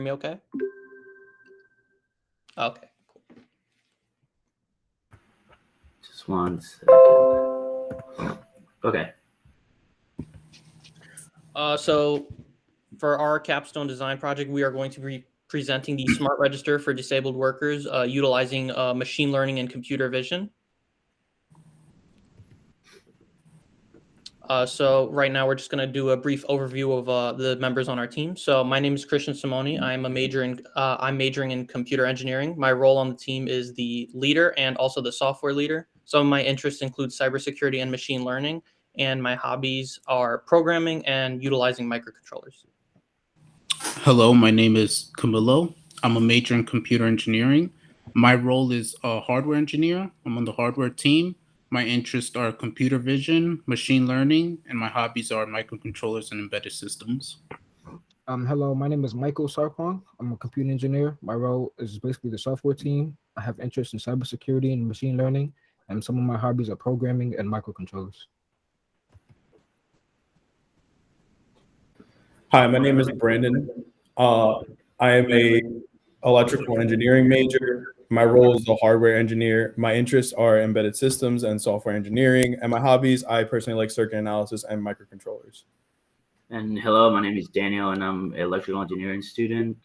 Me okay? Okay. Just 1 second. Okay. So for our capstone design project, we are going to be presenting the smart register for disabled workers utilizing machine learning and computer vision. So right now we're just going to do a brief overview of the members on our team. So my name is Christian Simoni. I'm majoring in computer engineering. My role on the team is the leader and also the software leader. Some of my interests include cybersecurity and machine learning, and my hobbies are programming and utilizing microcontrollers. Hello, my name is Camilo. I'm a major in computer engineering. My role is a hardware engineer. I'm on the hardware team. My interests are computer vision, machine learning, and my hobbies are microcontrollers and embedded systems. Hello, my name is Michael Sarpong. I'm a computer engineer. My role is basically the software team. I have interest in cybersecurity and machine learning, and some of my hobbies are programming and microcontrollers. Hi, my name is Brandon. I am a electrical engineering major. My role is a hardware engineer. My interests are embedded systems and software engineering. And my hobbies, I personally like circuit analysis and microcontrollers. And hello, my name is Daniel, and I'm an electrical engineering student.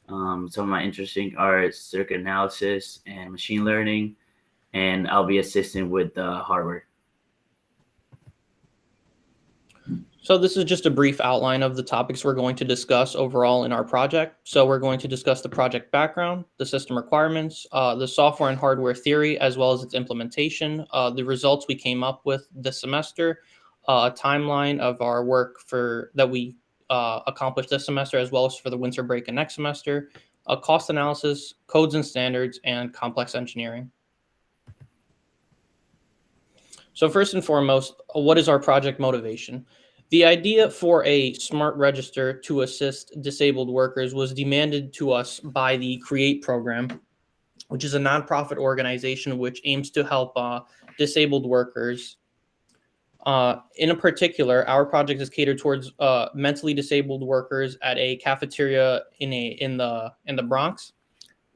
Some of my interests are circuit analysis and machine learning, and I'll be assisting with the hardware. So this is just a brief outline of the topics we're going to discuss overall in our project. So we're going to discuss the project background, the system requirements, the software and hardware theory, as well as its implementation, the results we came up with this semester, a timeline of our work that we accomplished this semester, as well as for the winter break and next semester, a cost analysis, codes and standards, and complex engineering. So first and foremost, what is our project motivation? The idea for a smart register to assist disabled workers was demanded to us by the CREATE program, which is a nonprofit organization which aims to help disabled workers. In particular, our project is catered towards mentally disabled workers at a cafeteria in the Bronx.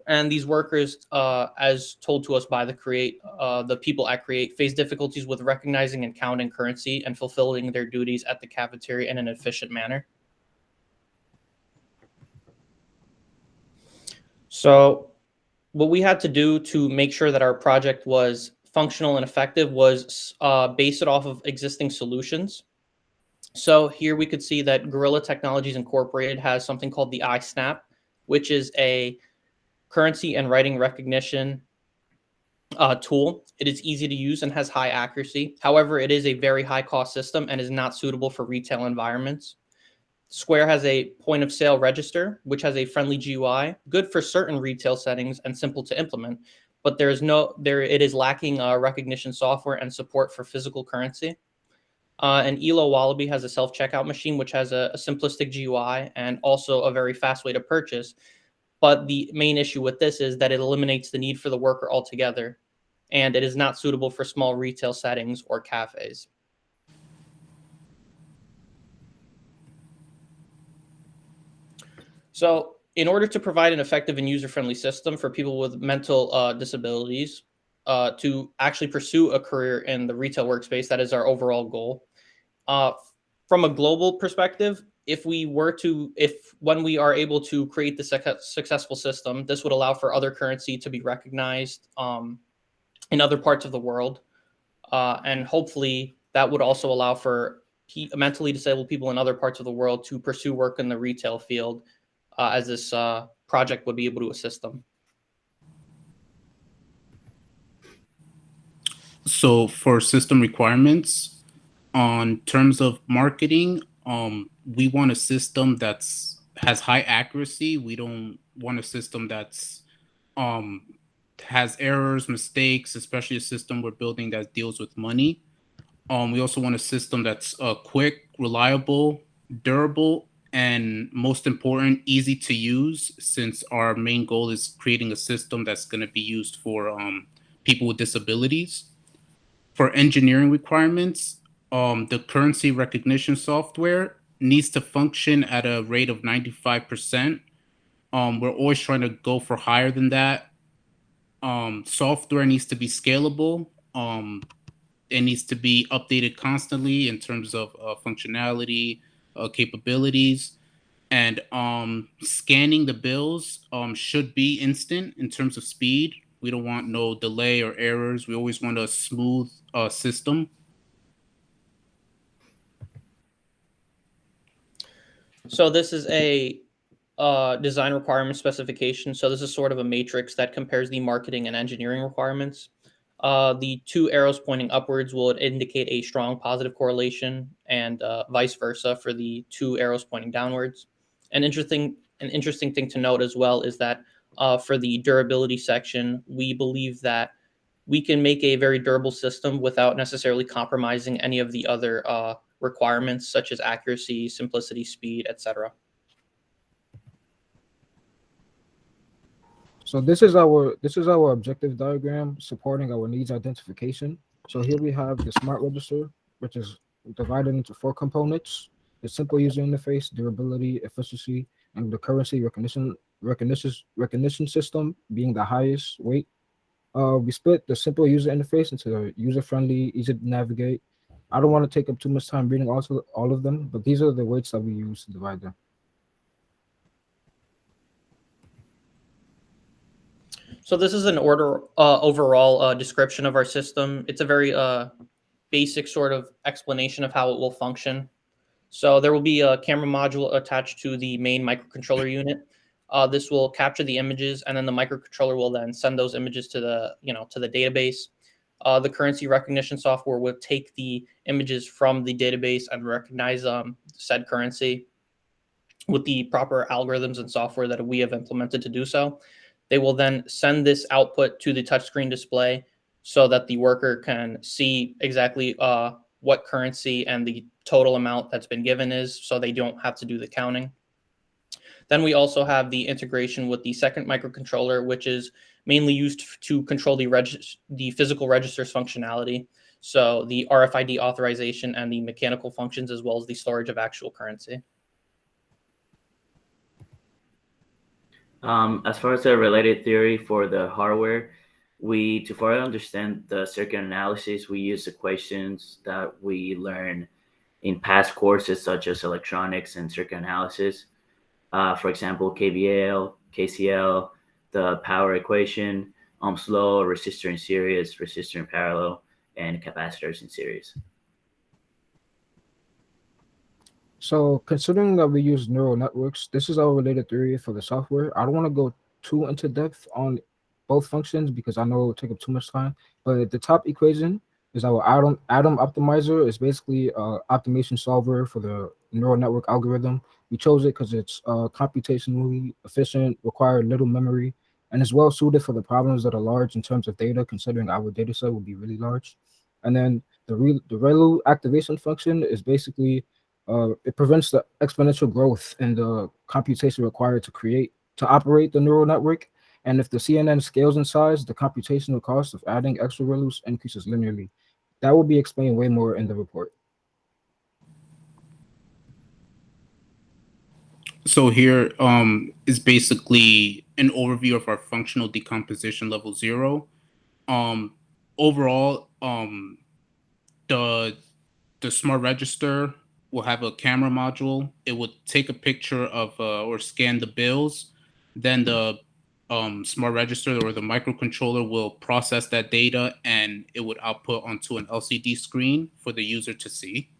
And these workers, as told to us by the people at CREATE, face difficulties with recognizing and counting currency and fulfilling their duties at the cafeteria in an efficient manner. So what we had to do to make sure that our project was functional and effective was base it off of existing solutions. So here we could see that Gorilla Technologies Incorporated has something called the iSnap, which is a currency and writing recognition tool. It is easy to use and has high accuracy. However, it is a very high cost system and is not suitable for retail environments. Square has a point of sale register, which has a friendly GUI, good for certain retail settings and simple to implement, but it is lacking recognition software and support for physical currency. And Elo Wallaby has a self-checkout machine, which has a simplistic GUI and also a very fast way to purchase. But the main issue with this is that it eliminates the need for the worker altogether, and it is not suitable for small retail settings or cafes. So in order to provide an effective and user-friendly system for people with mental disabilities to actually pursue a career in the retail workspace, that is our overall goal. From a global perspective, when we are able to create the successful system, this would allow for other currency to be recognized in other parts of the world. And hopefully that would also allow for mentally disabled people in other parts of the world to pursue work in the retail field, as this project would be able to assist them. So for system requirements, on terms of marketing, we want a system has high accuracy. We don't want a system that's has errors, mistakes, especially a system we're building that deals with money. We also want a system that's quick, reliable, durable, and most important, easy to use, since our main goal is creating a system that's going to be used for people with disabilities. For engineering requirements, the currency recognition software needs to function at a rate of 95%. We're always trying to go for higher than that. Software needs to be scalable. It needs to be updated constantly in terms of functionality, capabilities, and scanning the bills should be instant in terms of speed. We don't want no delay or errors. We always want a smooth system. So this is a design requirement specification. So this is sort of a matrix that compares the marketing and engineering requirements. The two arrows pointing upwards will indicate a strong positive correlation, and vice versa for the two arrows pointing downwards. An interesting thing to note as well is that for the durability section, we believe that we can make a very durable system without necessarily compromising any of the other requirements, such as accuracy, simplicity, speed, etc. So this is our objective diagram supporting our needs identification. So here we have the smart register, which is divided into four components: the simple user interface, durability, efficiency, and the currency recognition system being the highest weight. We split the simple user interface into the user-friendly, easy to navigate. I don't want to take up too much time reading all of them, but these are the weights that we use to divide them. So this is an overall description of our system. It's a very basic sort of explanation of how it will function. So there will be a camera module attached to the main microcontroller unit. This will capture the images, and then the microcontroller will then send those images to the database. The currency recognition software will take the images from the database and recognize said currency with the proper algorithms and software that we have implemented to do so. They will then send this output to the touchscreen display so that the worker can see exactly what currency and the total amount that's been given is, so they don't have to do the counting. Then we also have the integration with the second microcontroller, which is mainly used to control the physical registers functionality. So the RFID authorization and the mechanical functions, as well as the storage of actual currency. As far as the related theory for the hardware, to further understand the circuit analysis, we use equations that we learn in past courses such as electronics and circuit analysis. For example, KVL, KCL, the power equation, Ohm's law, resistor in series, resistor in parallel, and capacitors in series. So considering that we use neural networks, this is our related theory for the software. I don't want to go too into depth on both functions because I know it will take up too much time. But the top equation is our atom optimizer. Is basically optimization solver for the neural network algorithm. We chose it because it's computationally efficient, require little memory, and is well suited for the problems that are large in terms of data, considering our data set will be really large. And then the ReLU activation function is basically it prevents the exponential growth in the computation required to operate the neural network. And if the CNN scales in size, the computational cost of adding extra ReLUs increases linearly. That will be explained way more in the report. So here is basically an overview of our functional decomposition level 0. Overall, the smart register will have a camera module. It will take a picture of or scan the bills. Then the smart register or the microcontroller will process that data, and it would output onto an LCD screen for the user to see.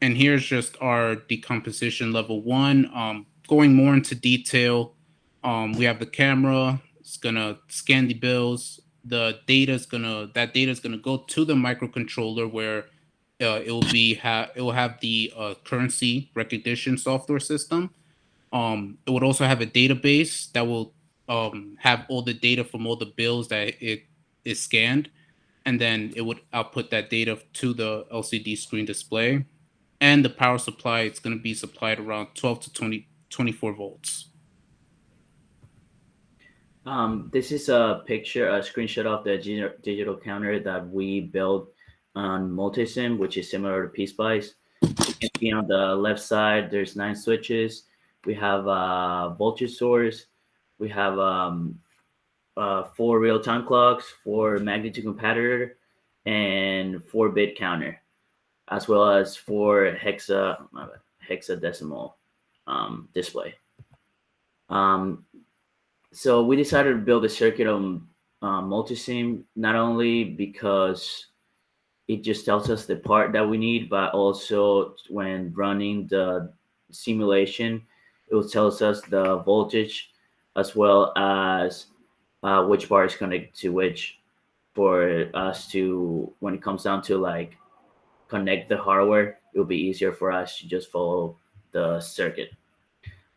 And here's just our decomposition level 1. Going more into detail, we have the camera. It's gonna scan the bills. That data is gonna go to the microcontroller where it will have the currency recognition software system. It would also have a database that will have all the data from all the bills that it is scanned, and then it would output that data to the LCD screen display. And the power supply, it's going to be supplied around 12 to 24 volts. This is a screenshot of the digital counter that we built on Multisim, which is similar to PSpice. You can see on the left side, there's 9 switches. We have voltage source. We have 4 real-time clocks, 4 magnitude comparator, and 4-bit counter, as well as 4 hexadecimal display. So we decided to build a circuit on multisim, not only because it just tells us the part that we need, but also when running the simulation, it will tell us the voltage as well as which part is connected to which, for us to, when it comes down to like connect the hardware, it'll be easier for us to just follow the circuit.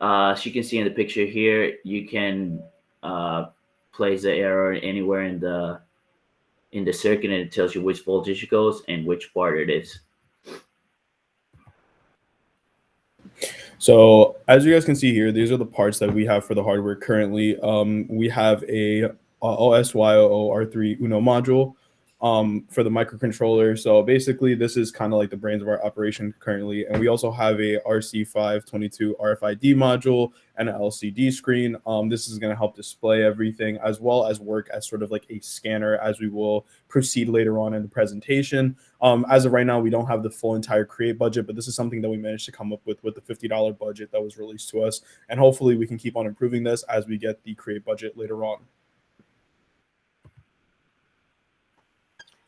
As you can see in the picture here, you can place the error anywhere in the circuit, and it tells you which voltage it goes and which part it is. So as you guys can see here, these are the parts that we have for the hardware currently. We have a OSYOO-R3 Uno module for the microcontroller. So basically, this is kind of like the brains of our operation currently. And we also have a RC522 RFID module and an LCD screen. This is going to help display everything as well as work as sort of like a scanner as we will proceed later on in the presentation. As of right now, we don't have the full entire create budget, but this is something that we managed to come up with the $50 budget that was released to us. And hopefully we can keep on improving this as we get the create budget later on.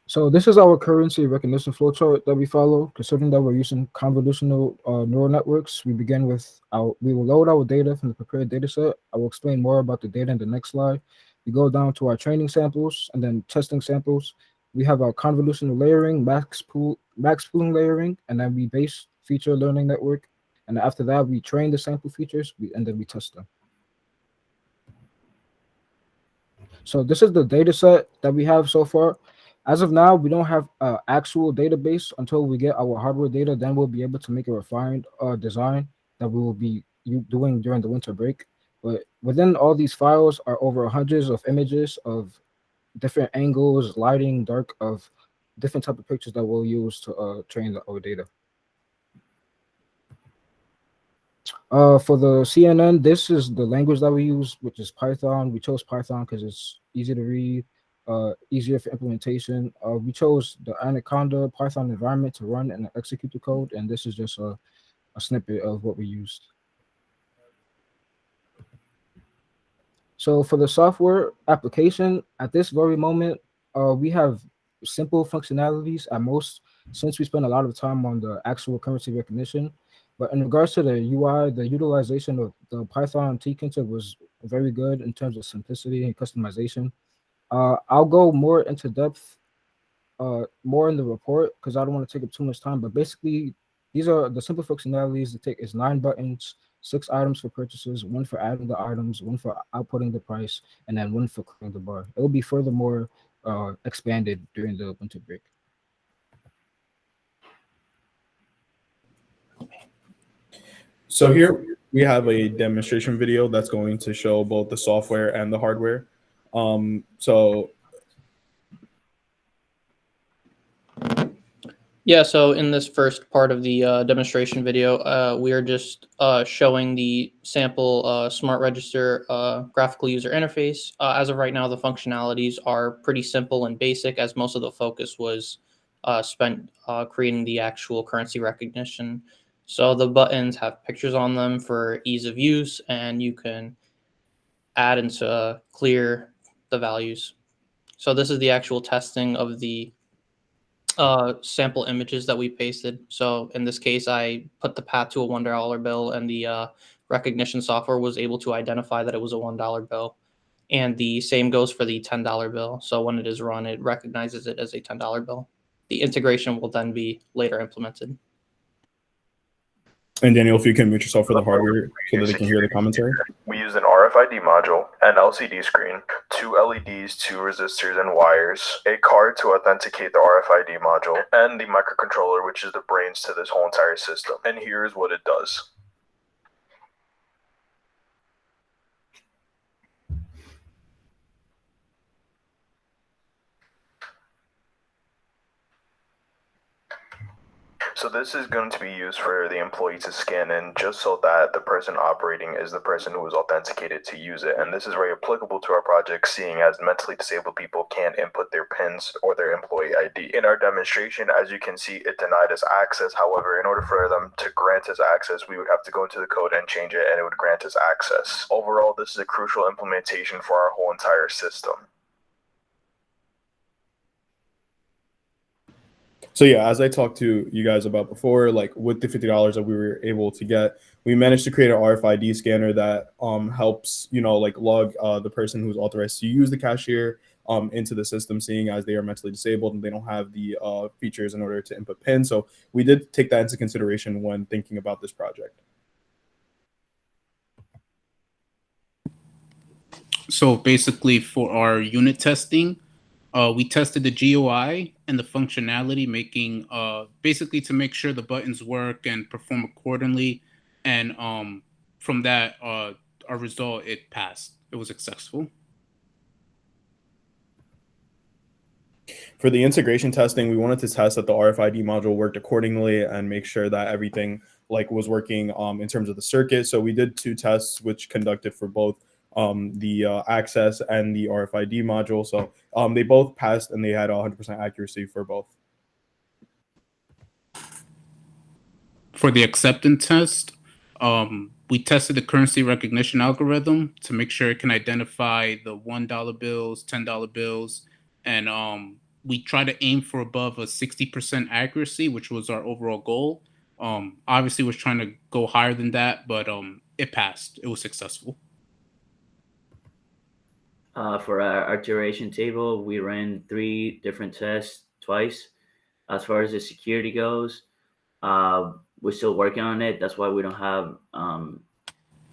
So this is our currency recognition flowchart that we follow. Considering that we're using convolutional neural networks, we will load our data from the prepared data set. I will explain more about the data in the next slide. We go down to our training samples and then testing samples. We have our convolutional layering, max pooling layering, and then we base feature learning network. And after that, we train the sample features and then we test them. So this is the data set that we have so far. As of now, we don't have an actual database. Until we get our hardware data, then we'll be able to make a refined design that we will be doing during the winter break. But within all these files are over hundreds of images of different angles, lighting, dark, of different type of pictures that we'll use to train our data. For the CNN, this is the language that we use, which is Python. We chose Python because it's easy to read, easier for implementation. We chose the Anaconda Python environment to run and execute the code, and this is just a snippet of what we used. So for the software application, at this very moment, we have simple functionalities at most, since we spend a lot of time on the actual currency recognition. But in regards to the UI, the utilization of the Python tkinter was very good in terms of simplicity and customization. I'll go more into depth, more in the report, because I don't want to take up too much time. But basically, these are the simple functionalities. The take is 9 buttons, 6 items for purchases, 1 for adding the items, 1 for outputting the price, and then 1 for clearing the bar. It will be furthermore expanded during the winter break. So here we have a demonstration video that's going to show both the software and the hardware. Yeah, so in this first part of the demonstration video, we are just showing the sample smart register graphical user interface. As of right now, the functionalities are pretty simple and basic, as most of the focus was spent creating the actual currency recognition. So the buttons have pictures on them for ease of use, and you can add and clear the values. So this is the actual testing of the sample images that we pasted. So in this case, I put the path to a $1 bill, and the recognition software was able to identify that it was a $1 bill. And the same goes for the $10 bill. So when it is run, it recognizes it as a $10 bill. The integration will then be later implemented. And Daniel, if you can mute yourself for the hardware so that they can hear the commentary. We use an RFID module, an LCD screen, 2 LEDs, 2 resistors and wires, a card to authenticate the RFID module, and the microcontroller, which is the brains to this whole entire system. And here is what it does. So this is going to be used for the employee to scan in just so that the person operating is the person who is authenticated to use it. And this is very applicable to our project, seeing as mentally disabled people can't input their PINs or their employee ID. In our demonstration, as you can see, it denied us access. However, in order for them to grant us access, we would have to go into the code and change it, and it would grant us access. Overall, this is a crucial implementation for our whole entire system. So yeah, as I talked to you guys about before, like with the $50 that we were able to get, we managed to create an RFID scanner that helps, like log the person who's authorized to use the cashier into the system, seeing as they are mentally disabled and they don't have the features in order to input PIN. So we did take that into consideration when thinking about this project. So basically, for our unit testing, we tested the GUI and the functionality, making basically to make sure the buttons work and perform accordingly. And from that, our result, it passed. It was successful. For the integration testing, we wanted to test that the RFID module worked accordingly and make sure that everything was working in terms of the circuit. So we did 2 tests, which conducted for both the access and the RFID module. So they both passed and they had 100% accuracy for both. For the acceptance test, we tested the currency recognition algorithm to make sure it can identify the $1 bills, $10 bills, and we try to aim for above a 60% accuracy, which was our overall goal. Obviously, was trying to go higher than that, but it passed. It was successful. For our duration table, we ran 3 different tests twice. As far as the security goes, we're still working on it. That's why we don't have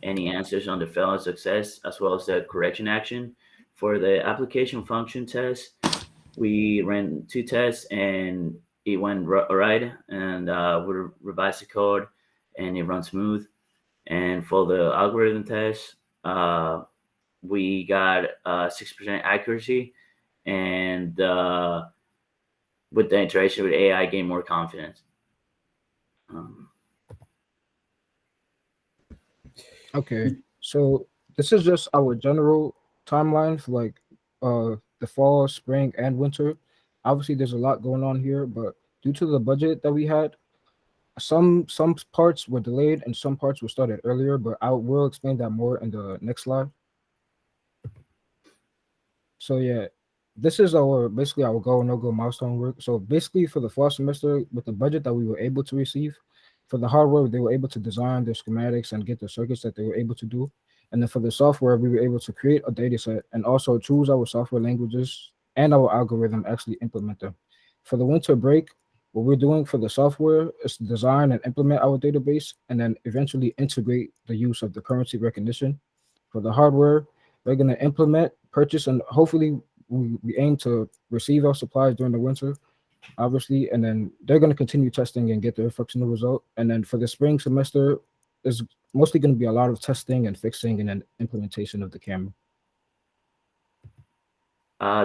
any answers on the fail and success, as well as the correction action. For the application function test, we ran 2 tests and it went right, and we revised the code and it runs smooth. And for the algorithm test, we got 6% accuracy, and with the interaction with AI, gain more confidence. Okay, so this is just our general timeline for like the fall, spring, and winter. Obviously, there's a lot going on here, but due to the budget that we had, some parts were delayed and some parts were started earlier. But I will explain that more in the next slide. So yeah, this is our basically our go no go milestone work. So basically for the fall semester, with the budget that we were able to receive, for the hardware they were able to design their schematics and get the circuits that they were able to do. And then for the software, we were able to create a data set and also choose our software languages and our algorithm actually implement them. For the winter break, what we're doing for the software is to design and implement our database and then eventually integrate the use of the currency recognition. For the hardware, we're going to implement, purchase, and hopefully we aim to receive our supplies during the winter, obviously, and then they're going to continue testing and get their functional result. And then for the spring semester, there's mostly going to be a lot of testing and fixing and then implementation of the camera.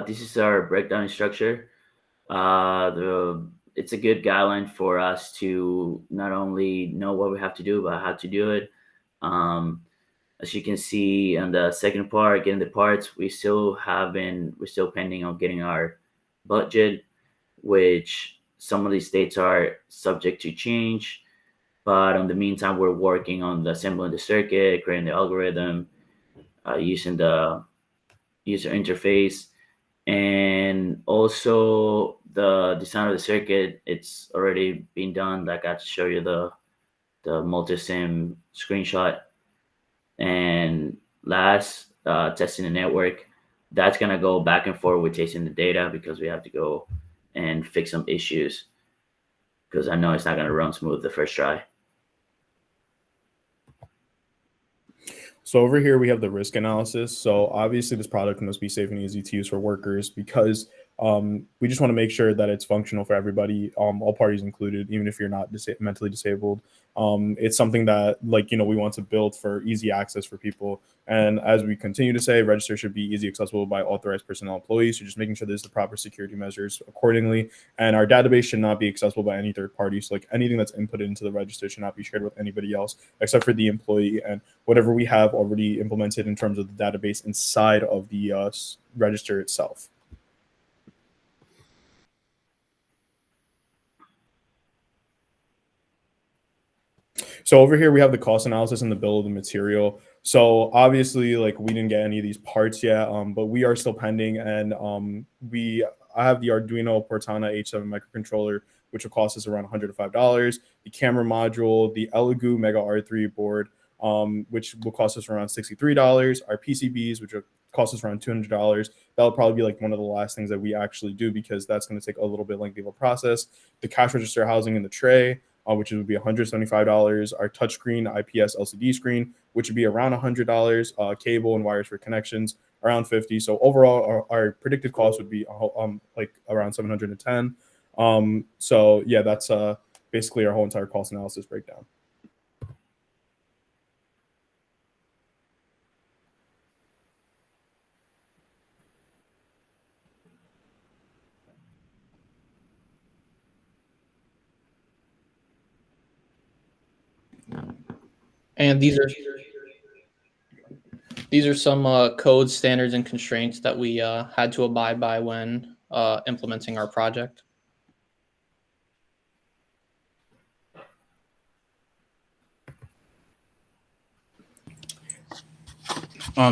This is our breakdown structure. It's a good guideline for us to not only know what we have to do, but how to do it. As you can see on the second part, getting the parts, we're still pending on getting our budget, which some of these dates are subject to change. But in the meantime, we're working on the assembling the circuit, creating the algorithm, using the user interface, and also the design of the circuit. It's already been done. Like I show you the multi-sim screenshot. And last, testing the network. That's gonna go back and forth with testing the data because we have to go and fix some issues because I know it's not gonna run smooth the first try. So over here, we have the risk analysis. So obviously this product must be safe and easy to use for workers because We just want to make sure that it's functional for everybody, all parties included, even if you're not mentally disabled. It's something that, like, we want to build for easy access for people. And as we continue to say, register should be easy accessible by authorized personnel employees. So just making sure there's the proper security measures accordingly. And our database should not be accessible by any third party. So like anything that's inputted into the register should not be shared with anybody else except for the employee, and whatever we have already implemented in terms of the database inside of the register itself. So over here, we have the cost analysis and the bill of the material. So obviously, like, we didn't get any of these parts yet, but we are still pending. And I have the Arduino Cortana H7 microcontroller, which will cost us around $105. The camera module, the Elegoo Mega R3 board, which will cost us around $63. Our PCBs, which will cost us around $200. That'll probably be like one of the last things that we actually do, because that's going to take a little bit lengthy of a process. The cash register housing in the tray, which would be $175. Our touchscreen IPS LCD screen, which would be around $100. Cable and wires for connections, around $50. So overall, our predicted cost would be like around $710. So yeah, that's basically our whole entire cost analysis breakdown. And these are some code standards and constraints that we had to abide by when implementing our project.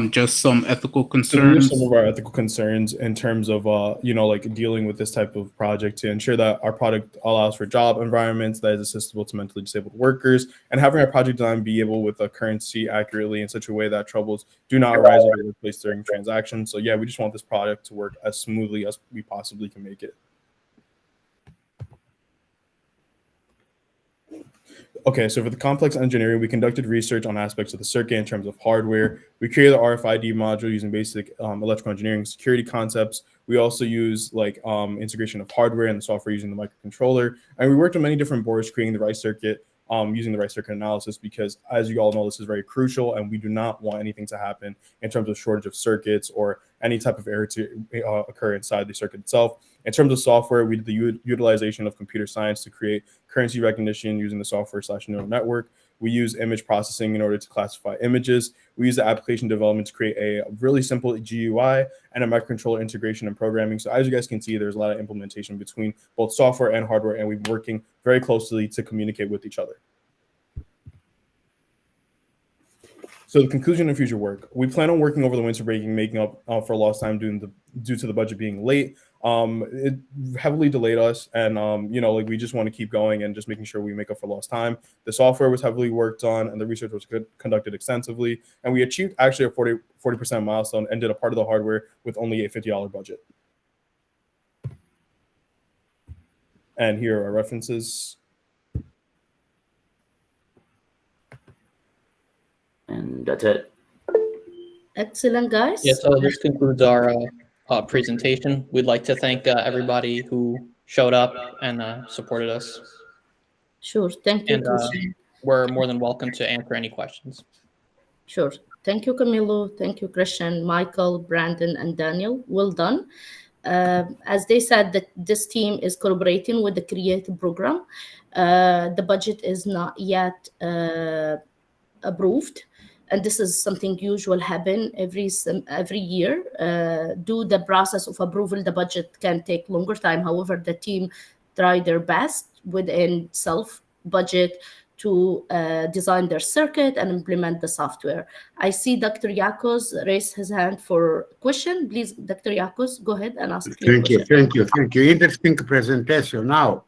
Just some ethical So concerns. some of our ethical concerns in terms of like dealing with this type of project, to ensure that our product allows for job environments that is accessible to mentally disabled workers, and having our project design be able with a currency accurately in such a way that troubles do not arise in the workplace during transactions. So yeah, we just want this product to work as smoothly as we possibly can make it. Okay, so for the complex engineering, we conducted research on aspects of the circuit in terms of hardware. We created the RFID module using basic electrical engineering security concepts. We also use like integration of hardware and the software using the microcontroller. And we worked on many different boards, creating the right circuit, using the right circuit analysis, because as you all know, this is very crucial, and we do not want anything to happen in terms of shortage of circuits or any type of error to occur inside the circuit itself. In terms of software, we did the utilization of computer science to create currency recognition using the software / neural network. We use image processing in order to classify images. We use the application development to create a really simple GUI and a microcontroller integration and programming. So as you guys can see, there's a lot of implementation between both software and hardware, and we've been working very closely to communicate with each other. So the conclusion of future work: we plan on working over the winter break, making up for lost time due to the budget being late. It heavily delayed us, and like, we just want to keep going and just making sure we make up for lost time. The software was heavily worked on, and the research was conducted extensively, and we achieved actually a 40% milestone and did a part of the hardware with only a $50 budget. And here are references. And that's it. Excellent, guys. Yeah, so this concludes our presentation. We'd like to thank everybody who showed up and supported us. Sure. Thank you. And we're more than welcome to answer any questions. Sure. Thank you, Camilo. Thank you, Christian, Michael, Brandon, and Daniel. Well done. As they said, that this team is collaborating with the Creative program. The budget is not yet approved, and this is something usual happen every year. Do the process of approval, the budget can take longer time. However, the team try their best within self budget to design their circuit and implement the software. I see Dr. Yakos raise his hand for question. Please, Dr. Yakos, go ahead and ask your question. Thank you. Interesting presentation. Now,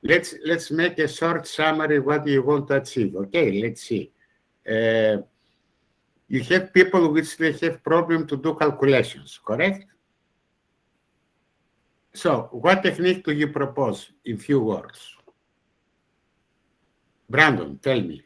let's make a short summary what you want to achieve. Okay, let's see. You have people which they have problem to do calculations, correct? So what technique do you propose in few words? Brandon, tell me.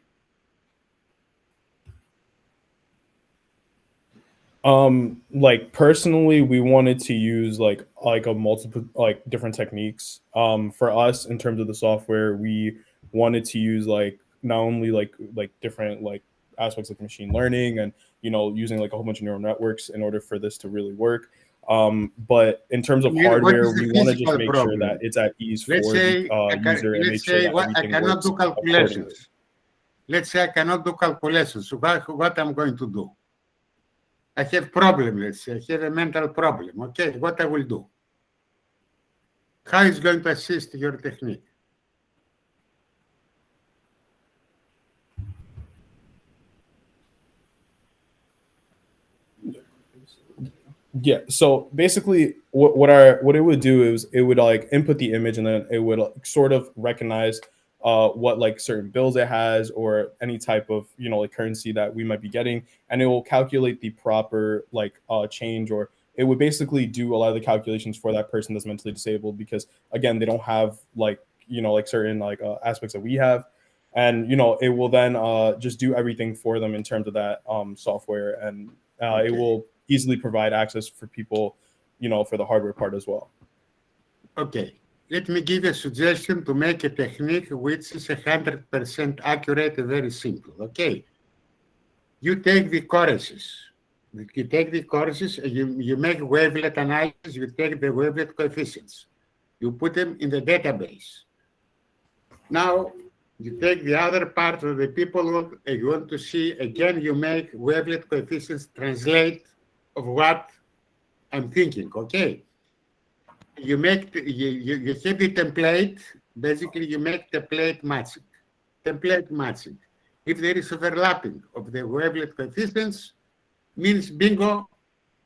Like personally, we wanted to use like a multiple like different techniques. For us in terms of the software, we wanted to use like not only like different like aspects of machine learning and using like a whole bunch of neural networks in order for this to really work. But in terms of What hardware, is the we want to just physical make sure that problem? it's at ease Let's for the say user and make sure that I everything cannot works do accordingly. calculations. Let's say I cannot do calculations. So what I'm going to do? I have problem. Let's say I have a mental problem. Okay, what I will do? How is going to assist your technique? Yeah. So basically, what it would do is it would like input the image, and then it would like, sort of recognize what like certain bills it has or any type of like currency that we might be getting, and it will calculate the proper like change, or it would basically do a lot of the calculations for that person that's mentally disabled, because again they don't have like like certain like aspects that we have, and it will then just do everything for them in terms of that software, and it will easily provide access for people, for the hardware part as well. Okay, let me give a suggestion to make a technique which is 100% accurate and very simple. Okay, you take the choruses. You take the choruses, you make wavelet analysis, you take the wavelet coefficients. You put them in the database. Now, you take the other part of the people you want to see, again, you make wavelet coefficients translate of what I'm thinking, okay? You make, you have the template, basically you make template matching. Template matching. If there is overlapping of the wavelet coefficients, means bingo,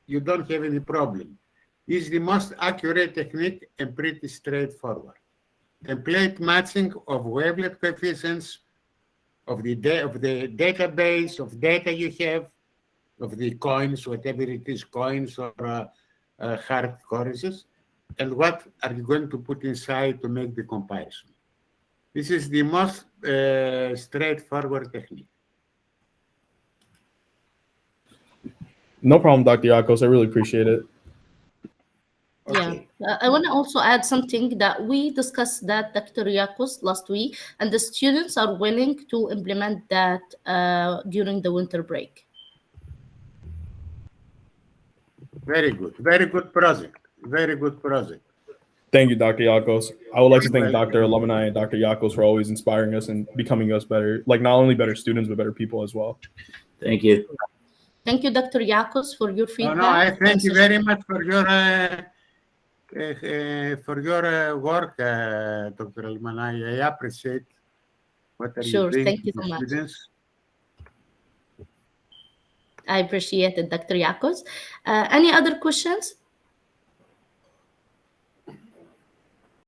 you don't have any problem. It's the most accurate technique and pretty straightforward. Template matching of wavelet coefficients of the database of data you have, of the coins, whatever it is, coins or hard currencies, and what are you going to put inside to make the comparison. This is the most straightforward technique. No problem, Dr. Yakos. I really appreciate it. Okay. Yeah, I want to also add something that we discussed that Dr. Yakos last week, and the students are willing to implement that during the winter break. Very good. Very good project. Very good project. Thank you, Dr. Yakos. I would like to thank Welcome. Dr. Alumni and Dr. Yakos for always inspiring us and becoming us better, like not only better students, but better people as well. Thank you. Thank you, Dr. Yakos, for your feedback. No, I thank you very much for your work, Dr. Alumni. I appreciate what are Sure, you doing thank you to so much. students. I appreciate it, Dr. Yakos. Any other questions?